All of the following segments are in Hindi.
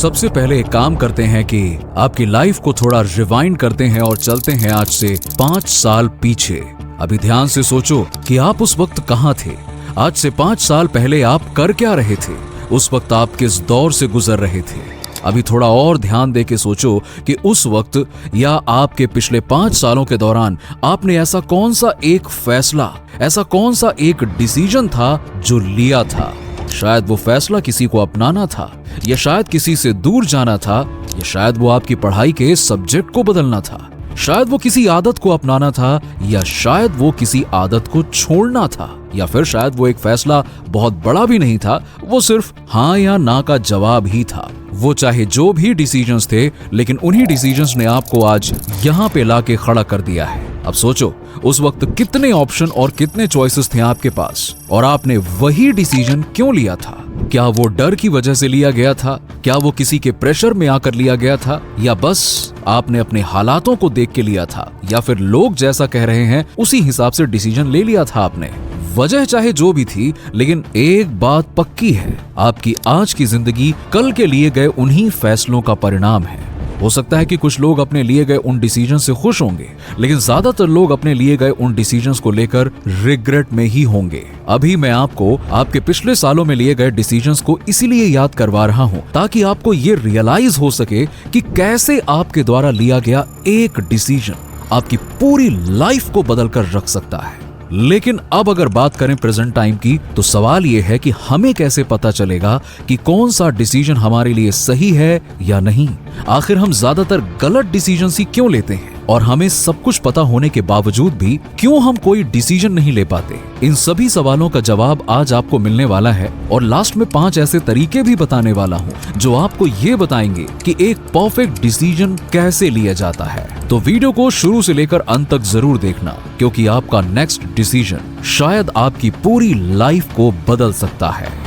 सबसे पहले एक काम करते हैं कि आपकी लाइफ को थोड़ा रिवाइंड करते हैं और चलते हैं आज से 5 साल पीछे। अभी ध्यान से सोचो कि आप उस वक्त कहाँ थे। आज से 5 साल पहले आप कर क्या रहे थे, उस वक्त आप किस दौर से गुजर रहे थे। अभी थोड़ा और ध्यान दे के सोचो कि उस वक्त या आपके पिछले 5 सालों के दौरान आपने ऐसा कौन सा एक फैसला, ऐसा कौन सा एक डिसीजन था जो लिया था। शायद वो फैसला किसी को अपनाना था, या शायद किसी से दूर जाना था, या शायद वो आपकी पढ़ाई के सब्जेक्ट को बदलना था, शायद वो किसी आदत को अपनाना था, या शायद वो किसी आदत को छोड़ना था, या फिर शायद वो एक फैसला बहुत बड़ा भी नहीं था, वो सिर्फ हाँ या ना का जवाब ही था। वो चाहे जो भी डिसीजंस थे, लेकिन उन्हीं डिसीजंस ने आपको आज यहाँ पे लाके खड़ा कर दिया है। अब सोचो उस वक्त कितने ऑप्शन और कितने चॉइसेस थे आपके पास, और आपने वही डिसीजन क्यों लिया था। क्या वो डर की वजह से लिया गया था, क्या वो किसी के प्रेशर में आकर लिया गया था, या बस आपने अपने हालातों को देख के लिया था, या फिर लोग जैसा कह रहे हैं उसी हिसाब से डिसीजन ले लिया था आपने। वजह चाहे जो भी थी, लेकिन एक बात पक्की है, आपकी आज की जिंदगी कल के लिए गए उन्हीं फैसलों का परिणाम है। हो सकता है कि कुछ लोग अपने लिए गए उन डिसीजन से खुश होंगे, लेकिन ज्यादातर लोग अपने लिए गए उन डिसीजंस को लेकर रिग्रेट में ही होंगे। अभी मैं आपको आपके पिछले सालों में लिए गए डिसीजंस को इसीलिए याद करवा रहा हूं ताकि आपको ये रियलाइज हो सके कि कैसे आपके द्वारा लिया गया एक डिसीजन आपकी पूरी लाइफ को बदल कर रख सकता है। लेकिन अब अगर बात करें प्रेजेंट टाइम की, तो सवाल यह है कि हमें कैसे पता चलेगा कि कौन सा डिसीजन हमारे लिए सही है या नहीं। आखिर हम ज्यादातर गलत डिसीजन ही क्यों लेते हैं, और हमें सब कुछ पता होने के बावजूद भी क्यों हम कोई डिसीजन नहीं ले पाते। इन सभी सवालों का जवाब आज आपको मिलने वाला है, और लास्ट में 5 ऐसे तरीके भी बताने वाला हूं जो आपको ये बताएंगे कि एक परफेक्ट डिसीजन कैसे लिया जाता है। तो वीडियो को शुरू से लेकर अंत तक जरूर देखना, क्योंकि आपका नेक्स्ट डिसीजन शायद आपकी पूरी लाइफ को बदल सकता है।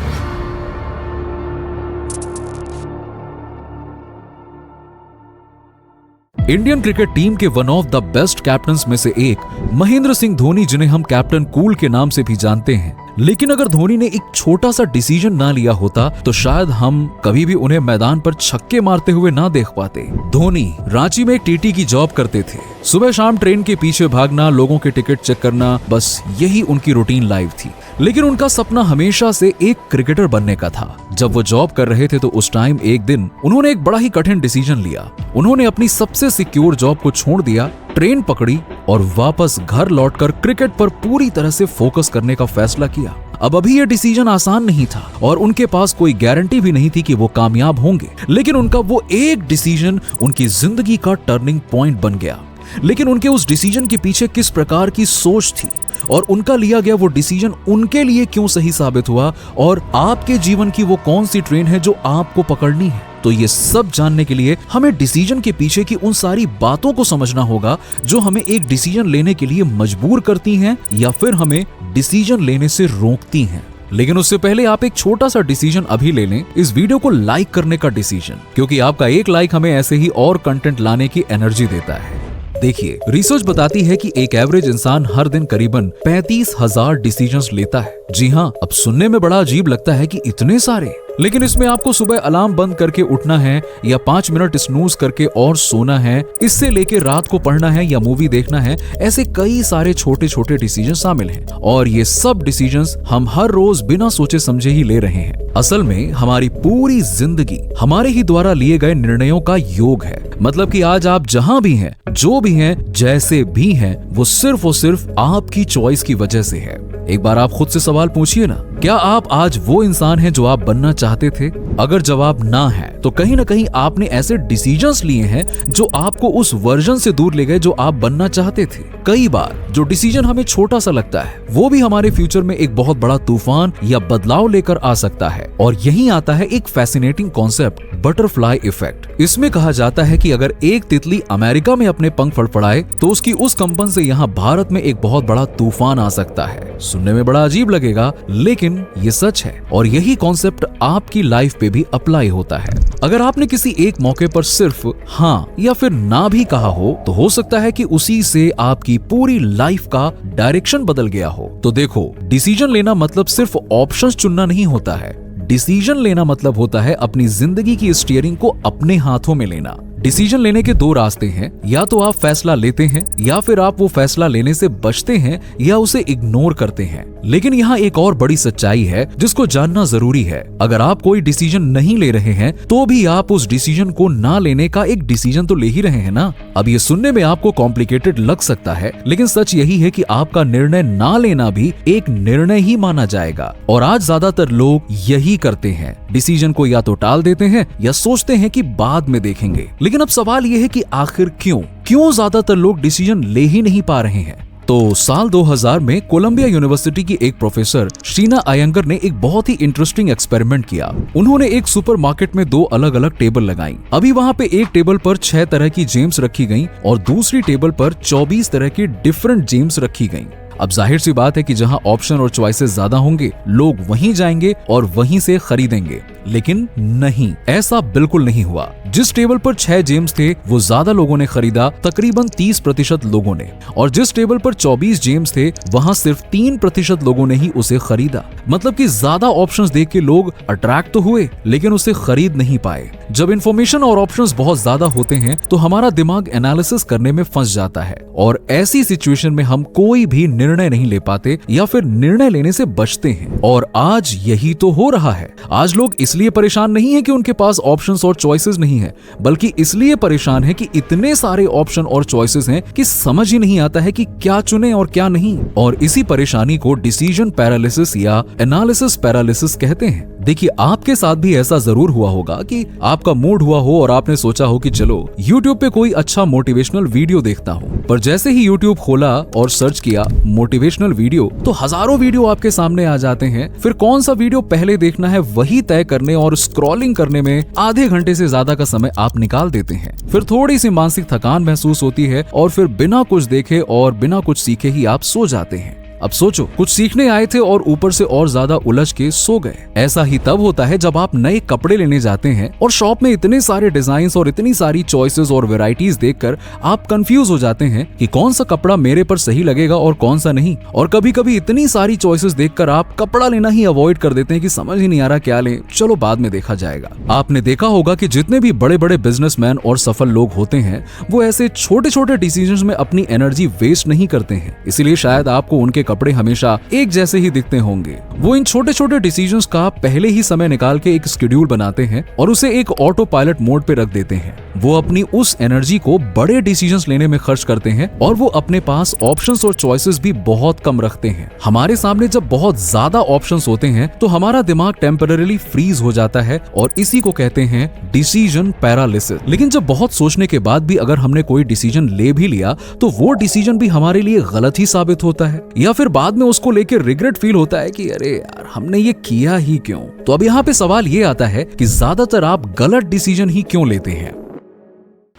इंडियन क्रिकेट टीम के one of the best captains में से एक महेंद्र सिंह धोनी, जिन्हें हम कैप्टन कूल के नाम से भी जानते हैं। लेकिन अगर धोनी ने एक छोटा सा डिसीजन ना लिया होता तो शायद हम कभी भी उन्हें मैदान पर छक्के मारते हुए ना देख पाते। धोनी रांची में एक टीटी की जॉब करते थे। सुबह शाम ट्रेन के पीछे भागना, लोगों के टिकट चेक करना, बस यही उनकी रूटीन लाइफ थी। लेकिन उनका सपना हमेशा से एक क्रिकेटर बनने का था। जब वो जॉब कर रहे थे तो उस टाइम एक दिन उन्होंने एक बड़ा ही कठिन डिसीजन लिया। उन्होंने अपनी सबसे सिक्योर जॉब को छोड़ दिया, ट्रेन पकड़ी और वापस घर लौटकर क्रिकेट पर पूरी तरह से फोकस करने का फैसला किया। अब अभी ये डिसीजन आसान नहीं था और उनके पास कोई गारंटी भी नहीं थी कि वो कामयाब होंगे, लेकिन उनका वो एक डिसीजन उनकी जिंदगी का टर्निंग पॉइंट बन गया। लेकिन उनके उस डिसीजन के पीछे किस प्रकार की सोच थी और उनका लिया गया वो डिसीजन उनके लिए क्यों सही साबित हुआ, और आपके जीवन की वो कौन सी ट्रेन है जो आपको पकड़नी है। तो ये सब जानने के लिए हमें डिसीजन के पीछे की उन सारी बातों को समझना होगा जो हमें एक डिसीजन लेने के लिए मजबूर करती हैं या फिर हमें डिसीजन लेने से रोकती हैं। लेकिन उससे पहले आप एक छोटा सा डिसीजन अभी ले लें, इस वीडियो को लाइक करने का डिसीजन, क्योंकि आपका एक लाइक हमें ऐसे ही और कंटेंट लाने की एनर्जी देता है। देखिए, रिसर्च बताती है कि एक एवरेज इंसान हर दिन करीबन 35,000 डिसीजंस लेता है। जी हाँ, अब सुनने में बड़ा अजीब लगता है कि इतने सारे, लेकिन इसमें आपको सुबह अलार्म बंद करके उठना है या 5 मिनट स्नूज करके और सोना है, इससे लेके रात को पढ़ना है या मूवी देखना है, ऐसे कई सारे छोटे छोटे डिसीजन शामिल हैं। और ये सब डिसीजंस हम हर रोज बिना सोचे समझे ही ले रहे हैं। असल में हमारी पूरी जिंदगी हमारे ही द्वारा लिए गए निर्णयों का योग है। मतलब कि आज आप जहां भी हैं, जो भी हैं, जैसे भी हैं, वो सिर्फ और सिर्फ आपकी चॉइस की वजह से है। एक बार आप खुद से सवाल पूछिए ना, क्या आप आज वो इंसान हैं जो आप बनना चाहते थे? अगर जवाब ना है तो कहीं ना कहीं आपने ऐसे डिसीजंस लिए हैं जो आपको उस वर्जन से दूर ले गए जो आप बनना चाहते थे। कई बार जो डिसीजन हमें छोटा सा लगता है वो भी हमारे फ्यूचर में एक बहुत बड़ा तूफान या बदलाव लेकर आ सकता है। और यहीं आता है एक फैसिनेटिंग कॉन्सेप्ट, बटरफ्लाई इफेक्ट। इसमें कहा जाता है कि अगर एक तितली अमेरिका में अपने पंख फड़फड़ाए तो उसकी उस कंपन से यहाँ भारत में एक बहुत बड़ा तूफान आ सकता है। सुनने में बड़ा अजीब लगेगा, लेकिन ये सच है और यही कॉन्सेप्ट आपकी लाइफ पे भी अप्लाई होता है। अगर आपने किसी एक मौके पर सिर्फ हाँ या फिर ना भी कहा हो तो सकता है कि उसी से आपकी पूरी लाइफ का डायरेक्शन बदल गया हो। तो देखो, डिसीजन लेना मतलब सिर्फ ऑप्शंस चुनना नहीं होता है। डिसीजन लेना मतलब होता है अपनी जिंदगी की स्टीयरिंग को अपने हाथों में लेना। डिसीजन लेने के दो रास्ते हैं, या तो आप फैसला लेते हैं या फिर आप वो फैसला लेने से बचते हैं या उसे इग्नोर करते हैं। लेकिन यहाँ एक और बड़ी सच्चाई है जिसको जानना जरूरी है। अगर आप कोई डिसीजन नहीं ले रहे हैं तो भी आप उस डिसीजन को ना लेने का एक डिसीजन तो ले ही रहे हैं ना। अब ये सुनने में आपको कॉम्प्लिकेटेड लग सकता है, लेकिन सच यही है कि आपका निर्णय ना लेना भी एक निर्णय ही माना जाएगा। और आज ज्यादातर लोग यही करते हैं, डिसीजन को या तो टाल देते हैं या सोचते हैं कि बाद में देखेंगे। लेकिन अब सवाल यह है कि आखिर क्यों ज्यादातर लोग डिसीजन ले ही नहीं पा रहे हैं। तो साल 2000 में कोलंबिया यूनिवर्सिटी की एक प्रोफेसर शीना अयंगर ने एक बहुत ही इंटरेस्टिंग एक्सपेरिमेंट किया। उन्होंने एक सुपरमार्केट में 2 अलग अलग टेबल लगाई। अभी वहां पे एक टेबल पर 6 तरह की जेम्स रखी गईं और दूसरी टेबल पर 24 तरह की डिफरेंट जेम्स रखी गईं। अब जाहिर सी बात है कि जहां ऑप्शन और चॉइसेस ज्यादा होंगे लोग वहीं जाएंगे और वहीं से खरीदेंगे। लेकिन नहीं, ऐसा बिल्कुल नहीं हुआ। जिस टेबल पर 6 जेम्स थे वो ज्यादा लोगों ने खरीदा, तकरीबन 30% लोगों ने, और जिस टेबल पर 24 जेम्स थे वहां सिर्फ 3% लोगों ने ही उसे खरीदा। मतलब कि ज्यादा ऑप्शंस देख के लोग अट्रैक्ट तो हुए लेकिन उसे खरीद नहीं पाए। जब इंफॉर्मेशन और ऑप्शंस बहुत ज्यादा होते हैं तो हमारा दिमाग एनालिसिस करने में फंस जाता है और ऐसी सिचुएशन में हम कोई भी निर्णय नहीं ले पाते या फिर निर्णय लेने से बचते हैं। और आज यही तो हो रहा है। आज लोग इसलिए परेशान नहीं है कि उनके पास ऑप्शंस और चॉइसेस नहीं है, बल्कि इसलिए परेशान है कि इतने सारे ऑप्शन और चॉइसेस हैं कि समझ ही नहीं आता है कि क्या चुने और क्या नहीं। और इसी परेशानी को डिसीजन पैरालिसिस या एनालिसिस पैरालिसिस कहते हैं। देखिए, आपके साथ भी ऐसा जरूर हुआ होगा कि आपका मूड हुआ हो और आपने सोचा हो कि चलो YouTube पे कोई अच्छा मोटिवेशनल वीडियो देखता हूं, पर जैसे ही YouTube खोला और सर्च किया मोटिवेशनल वीडियो तो हजारों वीडियो आपके सामने आ जाते हैं। फिर कौन सा वीडियो पहले देखना है वही तय करने और स्क्रॉलिंग करने में आधे घंटे से ज्यादा का समय आप निकाल देते हैं। फिर थोड़ी सी मानसिक थकान महसूस होती है और फिर बिना कुछ देखे और बिना कुछ सीखे ही आप सो जाते हैं। अब सोचो, कुछ सीखने आए थे और ऊपर से और ज्यादा उलझ के सो गए। ऐसा ही तब होता है जब आप नए कपड़े लेने जाते हैं और शॉप में इतने सारे डिजाइन्स और इतनी सारी चॉइसेस और वैरायटीज देखकर आप कंफ्यूज हो जाते हैं कि कौन सा कपड़ा मेरे पर सही लगेगा और कौन सा नहीं। और कभी कभी इतनी सारी चॉइसेस देखकर आप कपड़ा लेना ही अवॉइड कर देते हैं कि समझ ही नहीं आ रहा क्या लें, चलो बाद में देखा जाएगा। आपने देखा होगा कि जितने भी बड़े बड़े बिजनेसमैन और सफल लोग होते हैं वो ऐसे छोटे छोटे डिसीजंस में अपनी एनर्जी वेस्ट नहीं करते हैं। इसीलिए शायद आपको उनके कपड़े हमेशा एक जैसे ही दिखते होंगे। वो इन छोटे छोटे डिसीजंस का पहले ही समय निकाल के एक शेड्यूल बनाते हैं और उसे एक ऑटो पायलट मोड पे रख देते हैं। वो अपनी उस एनर्जी को बड़े डिसीजंस लेने में खर्च करते हैं और वो अपने पास ऑप्शंस और चॉइसेस भी बहुत कम रखते हैं। हमारे सामने जब बहुत ज्यादा ऑप्शंस होते हैं तो हमारा दिमाग टेम्पररीली फ्रीज हो जाता है और इसी को कहते हैं डिसीजन पैरालिसिस। लेकिन जब बहुत सोचने के बाद भी अगर हमने कोई डिसीजन ले भी लिया तो वो डिसीजन भी हमारे लिए गलत ही साबित होता है, या फिर बाद में उसको लेकर रिग्रेट फील होता है कि अरे यार हमने ये किया ही क्यों। तो अब यहाँ पे सवाल ये आता है कि ज्यादातर आप गलत डिसीजन ही क्यों लेते हैं।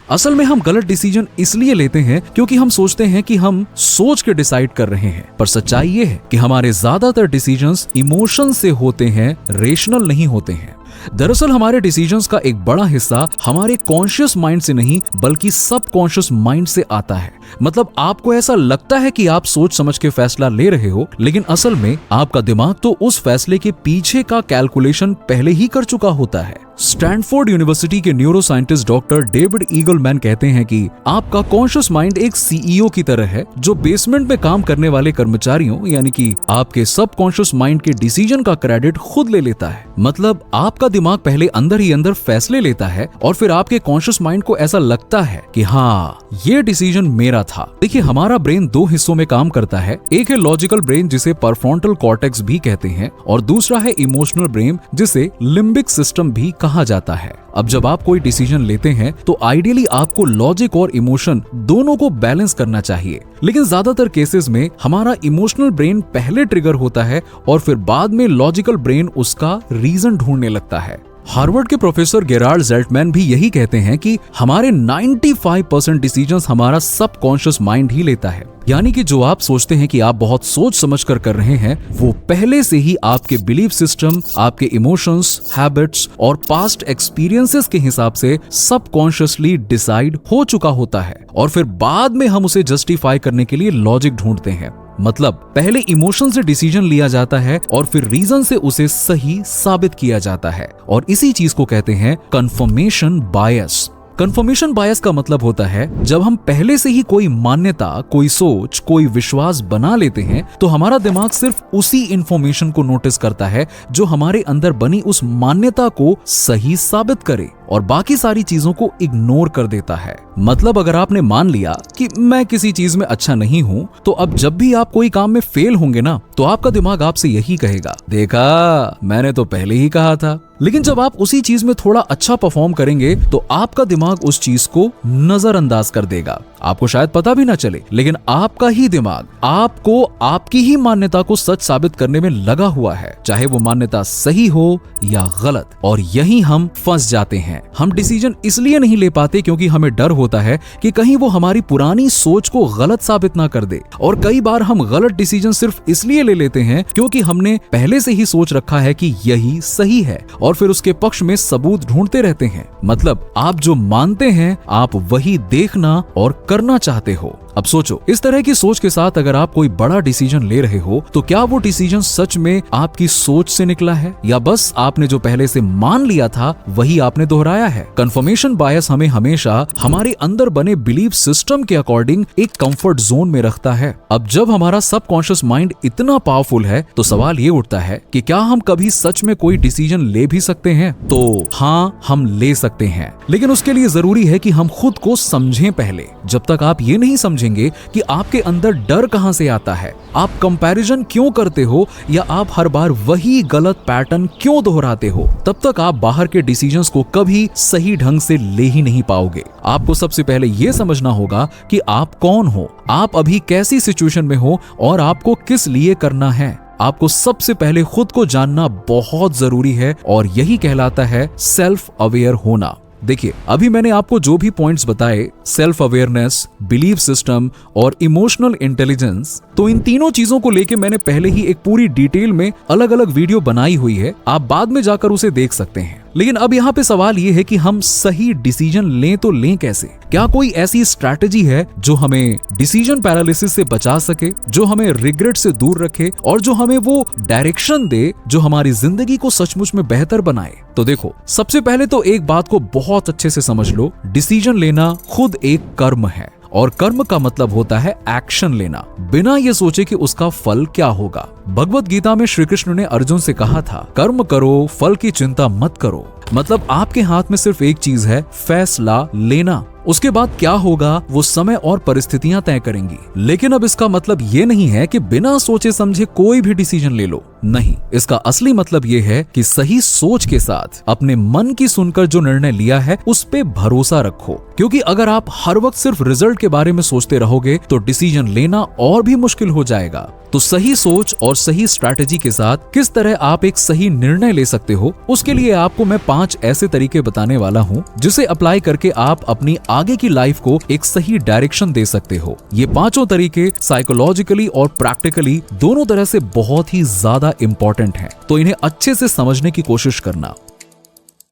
असल में हम गलत डिसीजन इसलिए लेते हैं क्योंकि हम सोचते हैं कि हम सोच के डिसाइड कर रहे हैं, पर सच्चाई ये है कि हमारे ज्यादातर डिसीजंस इमोशन से होते हैं, रेशनल नहीं होते हैं। दरअसल हमारे डिसीजंस का एक बड़ा हिस्सा हमारे कॉन्शियस माइंड से नहीं बल्कि सबकॉन्शियस माइंड से आता है। मतलब आपको ऐसा लगता है कि आप सोच समझ के फैसला ले रहे हो, लेकिन असल में आपका दिमाग तो उस फैसले के पीछे का कैलकुलेशन पहले ही कर चुका होता है। स्टैनफोर्ड यूनिवर्सिटी के neuro scientist doctor David Eagleman कहते हैं कि आपका कॉन्शियस माइंड एक सीईओ की तरह है जो बेसमेंट में काम करने वाले कर्मचारियों यानी कि आपके सबकॉन्शियस माइंड के डिसीजन का क्रेडिट खुद ले लेता है। मतलब आपका दिमाग पहले अंदर ही अंदर फैसले लेता है और फिर आपके कॉन्शियस माइंड को ऐसा लगता है कि हाँ ये डिसीजन मेरा था। देखिए, हमारा ब्रेन 2 हिस्सों में काम करता है। एक है लॉजिकल ब्रेन जिसे परफ्रंटल कॉर्टेक्स भी कहते हैं और दूसरा है इमोशनल ब्रेन जिसे लिम्बिक सिस्टम भी कहा जाता है। अब जब आप कोई डिसीजन लेते हैं तो आइडियली आपको लॉजिक और इमोशन दोनों को बैलेंस करना चाहिए, लेकिन ज्यादातर केसेस में हमारा इमोशनल ब्रेन पहले ट्रिगर होता है और फिर बाद में लॉजिकल ब्रेन उसका रीजन ढूंढने लगता है। हार्वर्ड के प्रोफेसर गेराल्ड ज़ेल्टमैन भी यही कहते हैं कि हमारे 95% डिसीजंस हमारा सबकॉन्शियस माइंड ही लेता है। यानी कि जो आप सोचते हैं कि आप बहुत सोच समझकर कर रहे हैं वो पहले से ही आपके बिलीफ सिस्टम, आपके इमोशंस, हैबिट्स और पास्ट एक्सपीरियंसेस के हिसाब से सबकॉन्शियसली डिसाइड हो चुका होता है और फिर बाद में हम उसे जस्टिफाई करने के लिए लॉजिक ढूंढते हैं। मतलब पहले इमोशन से डिसीजन लिया जाता है और फिर रीजन से उसे सही साबित किया जाता है, और इसी चीज को कहते हैं कन्फर्मेशन बायस। कंफर्मेशन बायस का मतलब होता है जब हम पहले से ही कोई मान्यता, कोई सोच, कोई विश्वास बना लेते हैं तो हमारा दिमाग सिर्फ उसी इंफॉर्मेशन को नोटिस करता है जो हमारे अंदर बनी उस मान्यता को सही साबित करे और बाकी सारी चीजों को इग्नोर कर देता है। मतलब अगर आपने मान लिया कि मैं किसी चीज में अच्छा नहीं हूं, तो अब जब भी आप कोई काम में फेल होंगे ना, तो आपका दिमाग आपसे यही कहेगा, देखा मैंने तो पहले ही कहा था। लेकिन जब आप उसी चीज में थोड़ा अच्छा परफॉर्म करेंगे तो आपका दिमाग उस चीज को नजरअंदाज कर देगा। आपको शायद पता भी ना चले, लेकिन आपका ही दिमाग आपको आपकी ही मान्यता को सच साबित करने में लगा हुआ है, चाहे वो मान्यता सही हो या गलत। और यही हम फंस जाते हैं। हम डिसीजन इसलिए नहीं ले पाते क्योंकि हमें डर होता है कि कहीं वो हमारी पुरानी सोच को गलत साबित ना कर दे, और कई बार हम गलत डिसीजन सिर्फ इसलिए ले लेते हैं क्योंकि हमने पहले से ही सोच रखा है कि यही सही है, और फिर उसके पक्ष में सबूत ढूंढते रहते हैं। मतलब आप जो मानते हैं आप वही देखना और करना चाहते हो। अब सोचो, इस तरह की सोच के साथ अगर आप कोई बड़ा डिसीजन ले रहे हो तो क्या वो डिसीजन सच में आपकी सोच से निकला है या बस आपने जो पहले से मान लिया था वही आपने दोहराया है? कंफर्मेशन बायस हमें हमेशा हमारे अंदर बने बिलीफ सिस्टम के अकॉर्डिंग एक कंफर्ट जोन में रखता है। अब जब हमारा सबकॉन्शियस माइंड इतना पावरफुल है तो सवाल ये उठता है कि क्या हम कभी सच में कोई डिसीजन ले भी सकते हैं? तो हाँ, हम ले सकते हैं, लेकिन उसके लिए जरूरी है कि हम खुद को समझें पहले। जब तक आप ये नहीं समझेंगे कि आपके अंदर डर कहां से आता है, आप कंपैरिजन क्यों करते हो या आप हर बार वही गलत पैटर्न क्यों दोहराते हो, तब तक आप बाहर के डिसीजंस को कभी सही ढंग से ले ही नहीं पाओगे। आपको सबसे पहले यह समझना होगा कि आप कौन हो, आप अभी कैसी सिचुएशन में हो और आपको किस लिए करना है। आपको सबसे पहले खुद को जानना बहुत जरूरी है और यही कहलाता है सेल्फ अवेयर होना। देखिए, अभी मैंने आपको जो भी पॉइंट्स बताए, सेल्फ अवेयरनेस, बिलीफ सिस्टम और इमोशनल इंटेलिजेंस, तो इन तीनों चीजों को लेके मैंने पहले ही एक पूरी डिटेल में अलग अलग वीडियो बनाई हुई है, आप बाद में जाकर उसे देख सकते हैं। लेकिन अब यहाँ पे सवाल ये है कि हम सही डिसीजन लें तो लें कैसे? क्या कोई ऐसी स्ट्रैटेजी है जो हमें डिसीजन पैरालिसिस से बचा सके, जो हमें रिग्रेट से दूर रखे और जो हमें वो डायरेक्शन दे जो हमारी जिंदगी को सचमुच में बेहतर बनाए? तो देखो, सबसे पहले तो एक बात को बहुत अच्छे से समझ लो, डिसीजन लेना खुद एक कर्म है और कर्म का मतलब होता है एक्शन लेना, बिना ये सोचे कि उसका फल क्या होगा। भगवत गीता में श्री कृष्ण ने अर्जुन से कहा था, कर्म करो, फल की चिंता मत करो। मतलब आपके हाथ में सिर्फ एक चीज है, फैसला लेना। उसके बाद क्या होगा वो समय और परिस्थितियां तय करेंगी। लेकिन अब इसका मतलब ये नहीं है कि बिना सोचे समझे कोई भी डिसीजन ले लो, नहीं। इसका असली मतलब ये है कि सही सोच के साथ अपने मन की सुनकर जो निर्णय लिया है उस पे भरोसा रखो, क्योंकि अगर आप हर वक्त सिर्फ रिजल्ट के बारे में सोचते रहोगे तो डिसीजन लेना और भी मुश्किल हो जाएगा। तो सही सोच और सही स्ट्रैटेजी के साथ किस तरह आप एक सही निर्णय ले सकते हो, उसके लिए आपको मैं 5 ऐसे तरीके बताने वाला हूं जिसे अप्लाई करके आप अपनी आगे की लाइफ को एक सही डायरेक्शन दे सकते हो। ये 5 तरीके साइकोलॉजिकली और प्रैक्टिकली दोनों तरह से बहुत ही ज्यादा इंपॉर्टेंट हैं, तो इन्हें अच्छे से समझने की कोशिश करना।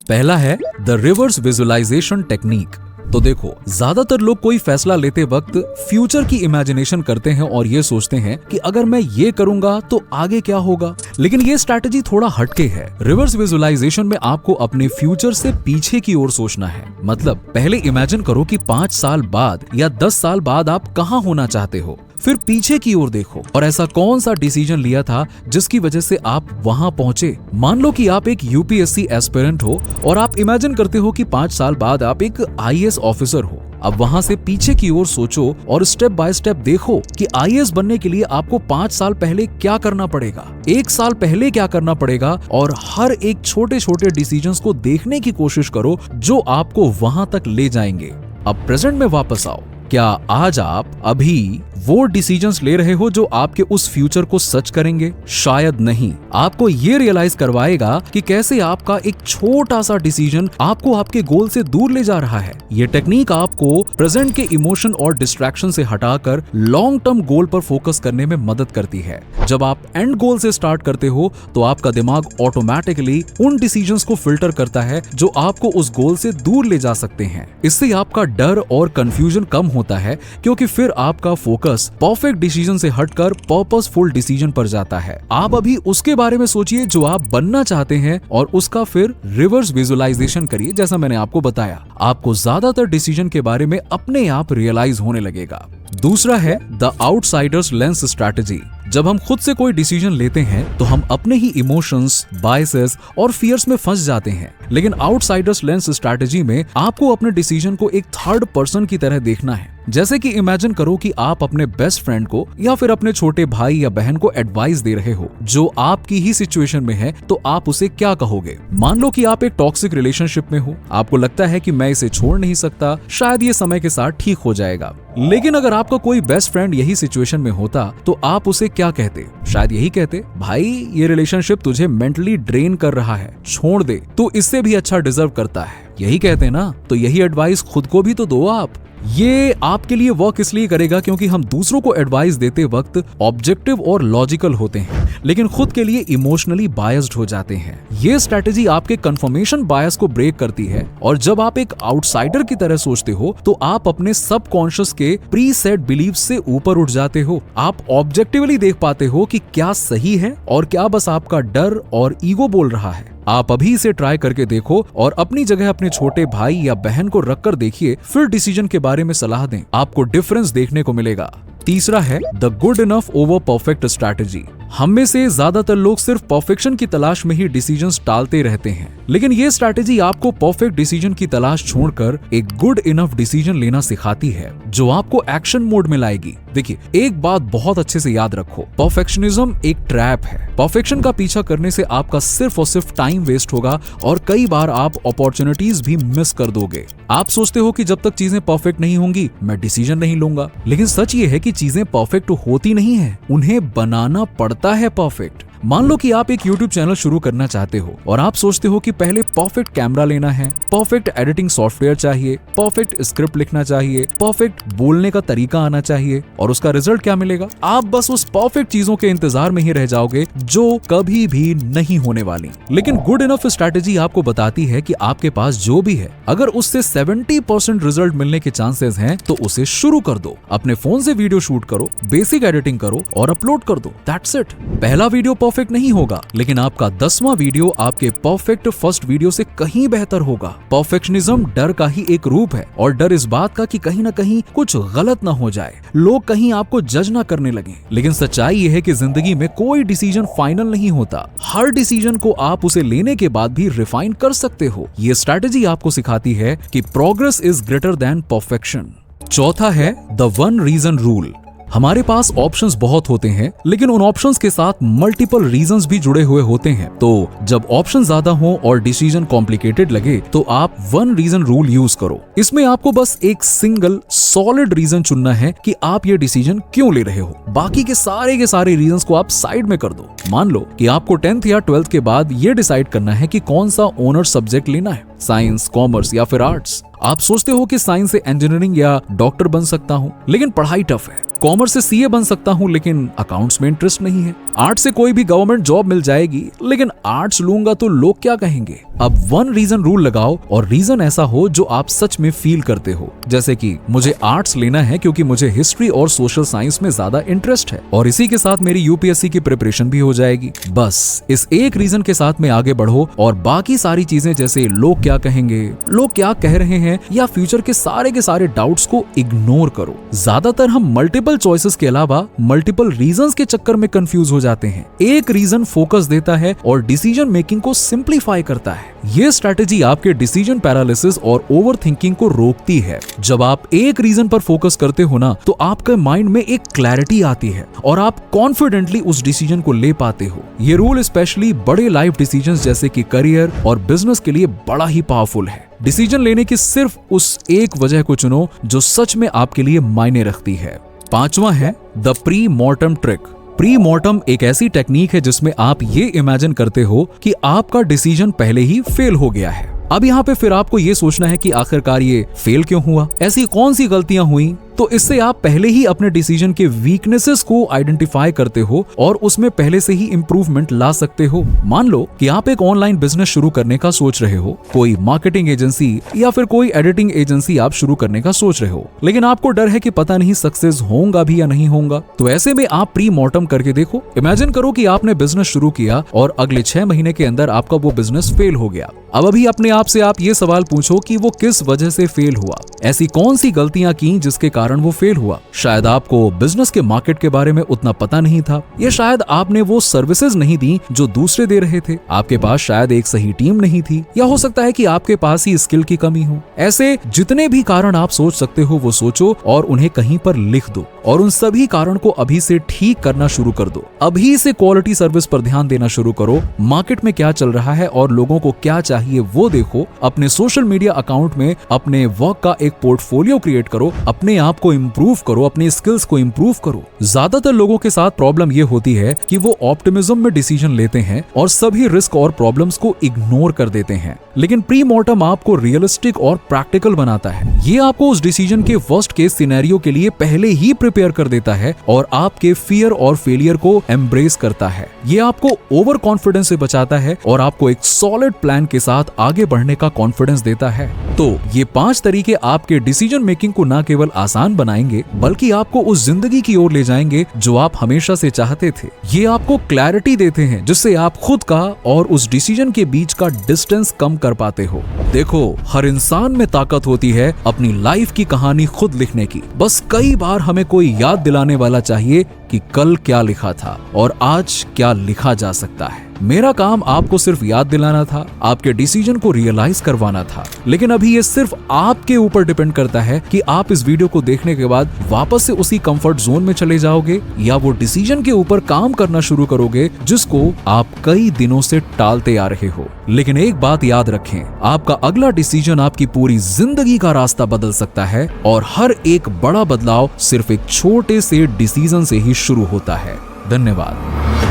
पहला है द रिवर्स विजुअलाइजेशन टेक्निक। तो देखो, ज्यादातर लोग कोई फैसला लेते वक्त फ्यूचर की इमेजिनेशन करते हैं और ये सोचते हैं कि अगर मैं ये करूंगा तो आगे क्या होगा। लेकिन ये स्ट्रैटेजी थोड़ा हटके है। रिवर्स विजुअलाइजेशन में आपको अपने फ्यूचर से पीछे की ओर सोचना है। मतलब पहले इमेजिन करो कि 5 साल बाद या 10 साल बाद आप कहां होना चाहते हो, फिर पीछे की ओर देखो और ऐसा कौन सा डिसीजन लिया था जिसकी वजह से आप वहां पहुंचे। मान लो कि आप एक यूपीएससी एस्पिरेंट हो और आप इमेजिन करते हो कि 5 साल बाद आप एक आईएएस ऑफिसर हो। अब वहां से पीछे की ओर सोचो और स्टेप बाय स्टेप देखो कि आईएएस बनने के लिए आपको 5 साल पहले क्या करना पड़ेगा, 1 साल पहले क्या करना पड़ेगा, और हर एक छोटे छोटे डिसीजंस को देखने की कोशिश करो जो आपको वहां तक ले जाएंगे। अब प्रेजेंट में वापस आओ। क्या आज आप अभी वो डिसीजंस ले रहे हो जो आपके उस फ्यूचर को सच करेंगे? शायद नहीं। आपको ये रियलाइज करवाएगा कि कैसे आपका एक छोटा सा डिसीजन आपको आपके गोल से दूर ले जा रहा है। ये टेक्निक आपको प्रेजेंट के इमोशन और डिस्ट्रैक्शन से हटाकर लॉन्ग टर्म गोल पर फोकस करने में मदद करती है। जब आप एंड गोल से स्टार्ट करते हो तो आपका दिमाग ऑटोमेटिकली उन डिसीजंस को फिल्टर करता है जो आपको उस गोल से दूर ले जा सकते हैं। इससे आपका डर और कंफ्यूजन कम होता है, क्योंकि फिर आपका फोकस फोकस परफेक्ट डिसीजन से हटकर पर्पसफुल डिसीजन पर जाता है। आप अभी उसके बारे में सोचिए जो आप बनना चाहते हैं और उसका फिर रिवर्स विजुअलाइजेशन करिए। जैसा मैंने आपको बताया, आपको ज्यादातर डिसीजन के बारे में अपने आप रियलाइज होने लगेगा। दूसरा है द आउटसाइडर्स लेंस स्ट्रैटेजी। जब हम खुद से कोई डिसीजन लेते हैं तो हम अपने ही इमोशंस, बायसेस और फियर्स में फंस जाते हैं, लेकिन आउटसाइडर्स लेंस स्ट्रैटेजी में आपको अपने डिसीजन को एक थर्ड पर्सन की तरह देखना है। जैसे कि इमेजिन करो कि आप अपने बेस्ट फ्रेंड को या फिर अपने छोटे भाई या बहन को एडवाइस दे रहे हो जो आपकी ही सिचुएशन में है, तो आप उसे क्या कहोगे? मान लो कि आप एक टॉक्सिक रिलेशनशिप में हो, आपको लगता है कि मैं इसे छोड़ नहीं सकता, शायद ये समय के साथ ठीक हो जाएगा। लेकिन अगर आपका कोई बेस्ट फ्रेंड यही सिचुएशन में होता तो आप उसे क्या कहते? शायद यही कहते, भाई ये रिलेशनशिप तुझे मेंटली ड्रेन कर रहा है, छोड़ दे, तू इससे भी अच्छा डिजर्व करता है। यही कहते ना? तो यही एडवाइस खुद को भी तो दो आप। ये आपके लिए वर्क इसलिए करेगा क्योंकि हम दूसरों को एडवाइस देते वक्त ऑब्जेक्टिव और लॉजिकल होते हैं, लेकिन खुद के लिए इमोशनली बायस्ड हो जाते हैं। ये स्ट्रैटेजी आपके कंफर्मेशन बायस को ब्रेक करती है, और जब आप एक आउटसाइडर की तरह सोचते हो तो आप अपने सबकॉन्शियस के प्री सेट बिलीफ से ऊपर उठ जाते हो। आप ऑब्जेक्टिवली देख पाते हो कि क्या सही है और क्या बस आपका डर और ईगो बोल रहा है। आप अभी इसे ट्राई करके देखो और अपनी जगह अपने छोटे भाई या बहन को रखकर देखिए, फिर डिसीजन के बारे में सलाह दें, आपको डिफरेंस देखने को मिलेगा। तीसरा है the good enough over perfect strategy. हम में से ज्यादातर लोग सिर्फ परफेक्शन की तलाश में ही डिसीजंस टालते रहते हैं, लेकिन ये स्ट्रैटेजी आपको परफेक्ट डिसीजन की तलाश छोड़कर एक गुड इनफ डिसीजन लेना सिखाती है, जो आपको एक्शन मोड में लाएगी। देखिए, एक बात बहुत अच्छे से याद रखो, परफेक्शनिज्म एक ट्रैप है। परफेक्शन का पीछा करने से आपका सिर्फ और सिर्फ टाइम वेस्ट होगा और कई बार आप अपॉर्चुनिटीज भी मिस कर दोगे। आप सोचते हो कि जब तक चीजें परफेक्ट नहीं होंगी मैं डिसीजन नहीं लूंगा, लेकिन सच ये है कि चीजें परफेक्ट होती नहीं है, उन्हें बनाना पड़ता है परफेक्ट। मान लो कि आप एक YouTube चैनल शुरू करना चाहते हो और आप सोचते हो कि पहले परफेक्ट कैमरा लेना है, परफेक्ट एडिटिंग सॉफ्टवेयर चाहिए, परफेक्ट स्क्रिप्ट लिखना चाहिए, परफेक्ट बोलने का तरीका आना चाहिए, और उसका रिजल्ट क्या मिलेगा? आप बस उस परफेक्ट चीजों के इंतजार में ही रह जाओगे जो कभी भी नहीं होने वाली। लेकिन गुड इनफ स्ट्रैटेजी आपको बताती है कि आपके पास जो भी है, अगर उससे 70% रिजल्ट मिलने के चांसेस हैं तो उसे शुरू कर दो। अपने फोन से वीडियो शूट करो, बेसिक एडिटिंग करो और अपलोड कर दो। That's it. पहला वीडियो परफेक्ट नहीं होगा, लेकिन आपका 10वां वीडियो आपके परफेक्ट फर्स्ट वीडियो से कहीं बेहतर होगा। परफेक्शनिज्म डर का ही एक रूप है, और डर इस बात का कि कहीं ना कहीं कुछ गलत ना हो जाए, लोग कहीं आपको जज ना करने लगे। लेकिन सच्चाई ये है कि जिंदगी में कोई डिसीजन फाइनल नहीं होता। हर डिसीजन को आप उसे लेने के बाद भी रिफाइन कर सकते हो। ये स्ट्रैटेजी आपको सिखाती है कि progress is greater than perfection. चौथा है द वन रीजन रूल। हमारे पास ऑप्शंस बहुत होते हैं, लेकिन उन ऑप्शंस के साथ मल्टीपल रीजंस भी जुड़े हुए होते हैं। तो जब ऑप्शन ज्यादा हो और डिसीजन कॉम्प्लिकेटेड लगे तो आप वन रीजन रूल यूज करो। इसमें आपको बस एक सिंगल सॉलिड रीजन चुनना है कि आप ये डिसीजन क्यों ले रहे हो। बाकी के सारे रीजंस को आप साइड में कर दो। मान लो कि आपको 10th या 12th के बाद ये डिसाइड करना है कि कौन सा ऑनर सब्जेक्ट लेना है, साइंस, कॉमर्स या फिर आर्ट्स। आप सोचते हो कि साइंस से इंजीनियरिंग या डॉक्टर बन सकता हूँ, लेकिन पढ़ाई टफ है। कॉमर्स से सीए बन सकता हूँ, लेकिन अकाउंट्स में इंटरेस्ट नहीं है। आर्ट्स से कोई भी गवर्नमेंट जॉब मिल जाएगी, लेकिन आर्ट्स लूंगा तो लोग क्या कहेंगे। अब वन रीजन रूल लगाओ, और रीजन ऐसा हो जो आप सच में फील करते हो। जैसे कि मुझे आर्ट्स लेना है क्योंकि मुझे हिस्ट्री और सोशल साइंस में ज्यादा इंटरेस्ट है, और इसी के साथ मेरी यूपीएससी की प्रिपरेशन भी हो जाएगी। बस इस एक रीजन के साथ में आगे बढ़ो, और बाकी सारी चीजें जैसे लोग क्या कहेंगे, लोग क्या कह रहे हैं या फ्यूचर के सारे डाउट्स को इग्नोर करो। ज्यादातर हम मल्टीपल चॉइसेस के अलावा मल्टीपल रीजंस के चक्कर में कंफ्यूज हो जाते हैं। एक रीजन फोकस देता है और डिसीजन मेकिंग को सिंप्लीफाई करता है। ये स्ट्रैटेजी आपके डिसीजन पैरालिसिस और ओवर थिंकिंग को रोकती है। जब आप एक रीजन पर फोकस करते हो ना, तो आपके माइंड में एक क्लैरिटी आती है और आप कॉन्फिडेंटली उस डिसीजन को ले पाते हो। ये रूल स्पेशली बड़े लाइफ डिसीजंस जैसे कि करियर और बिजनेस के लिए बड़ा ही पावरफुल है। डिसीजन लेने की सिर्फ उस एक वजह को चुनो जो सच में आपके लिए मायने रखती है। 5वां है the pre mortem trick. Pre mortem एक ऐसी टेक्निक है जिसमें आप ये इमेजिन करते हो कि आपका डिसीजन पहले ही फेल हो गया है। अब यहाँ पे फिर आपको ये सोचना है कि आखिरकार ये फेल क्यों हुआ, ऐसी कौन सी गलतियां हुई तो इससे आप पहले ही अपने डिसीजन के वीकनेसेस को आइडेंटिफाई करते हो और उसमें पहले से ही इंप्रूवमेंट ला सकते हो। मान लो कि आप एक ऑनलाइन बिजनेस शुरू करने का सोच रहे हो, कोई मार्केटिंग एजेंसी या फिर कोई एडिटिंग एजेंसी आप शुरू करने का सोच रहे हो, लेकिन आपको डर है कि पता नहीं सक्सेस होगा भी या नहीं होगा। तो ऐसे में आप प्री मॉर्टम करके देखो। इमेजिन करो कि आपने बिजनेस शुरू किया और अगले 6 महीने के अंदर आपका वो बिजनेस फेल हो गया। अब अभी अपने आप से आप ये सवाल पूछो कि वो किस वजह से फेल हुआ, ऐसी कौन सी गलतियां की जिसके कारण वो फेल हुआ। शायद आपको बिजनेस के मार्केट के बारे में उतना पता नहीं था, या शायद आपने वो सर्विसेज नहीं दी जो दूसरे दे रहे थे। आपके पास शायद एक सही टीम नहीं थी, या हो सकता है कि आपके पास ही स्किल की कमी हो। ऐसे जितने भी कारण आप सोच सकते हो वो सोचो और उन्हें कहीं पर लिख दो, और उन सभी कारण को अभी से ठीक करना शुरू कर दो। अभी से क्वालिटी सर्विस पर ध्यान देना शुरू करो। मार्केट में क्या चल रहा है और लोगों को क्या चाहिए वो देखो। अपने सोशल मीडिया अकाउंट में अपने वर्क का एक पोर्टफोलियो क्रिएट करो, अपने आप को इंप्रूव करो, अपने स्किल्स को इंप्रूव करो। ज्यादातर लोगों के साथ प्रॉब्लम ये होती है कि वो ऑप्टिमिज्म में डिसीजन लेते हैं और सभी रिस्क और प्रॉब्लम्स को इग्नोर कर देते हैं। लेकिन प्री मॉर्टम आपको रियलिस्टिक और प्रैक्टिकल बनाता है। ये आपको उस डिसीजन के वर्स्ट केस सिनेरियो के लिए पहले ही प्रिपेयर कर देता है और आपके फियर और फेलियर को एम्ब्रेस करता है। ये आपको ओवर कॉन्फिडेंस से बचाता है और आपको एक सॉलिड प्लान के साथ आगे बढ़ने का कॉन्फिडेंस देता है। तो ये 5 तरीके आपके डिसीजन मेकिंग को न केवल आसान बनाएंगे बल्कि आपको उस जिंदगी की ओर ले जाएंगे जो आप हमेशा से चाहते थे। ये आपको क्लैरिटी देते हैं जिससे आप खुद का और उस डिसीजन के बीच का डिस्टेंस कम कर पाते हो। देखो, हर इंसान में ताकत होती है अपनी लाइफ की कहानी खुद लिखने की। बस कई बार हमें कोई याद दिलाने वाला चाहिए कि कल क्या लिखा था और आज क्या लिखा जा सकता है। मेरा काम आपको सिर्फ याद दिलाना था, आपके डिसीजन को रियलाइज करवाना था। लेकिन अभी ये सिर्फ आपके ऊपर डिपेंड करता है कि आप इस वीडियो को देखने के बाद वापस से उसी कंफर्ट जोन में चले जाओगे या वो डिसीजन के ऊपर काम करना शुरू करोगे जिसको आप कई दिनों से टालते आ रहे हो। लेकिन एक बात याद रखें, आपका अगला डिसीजन आपकी पूरी जिंदगी का रास्ता बदल सकता है और हर एक बड़ा बदलाव सिर्फ एक छोटे से डिसीजन से ही शुरू होता है। धन्यवाद।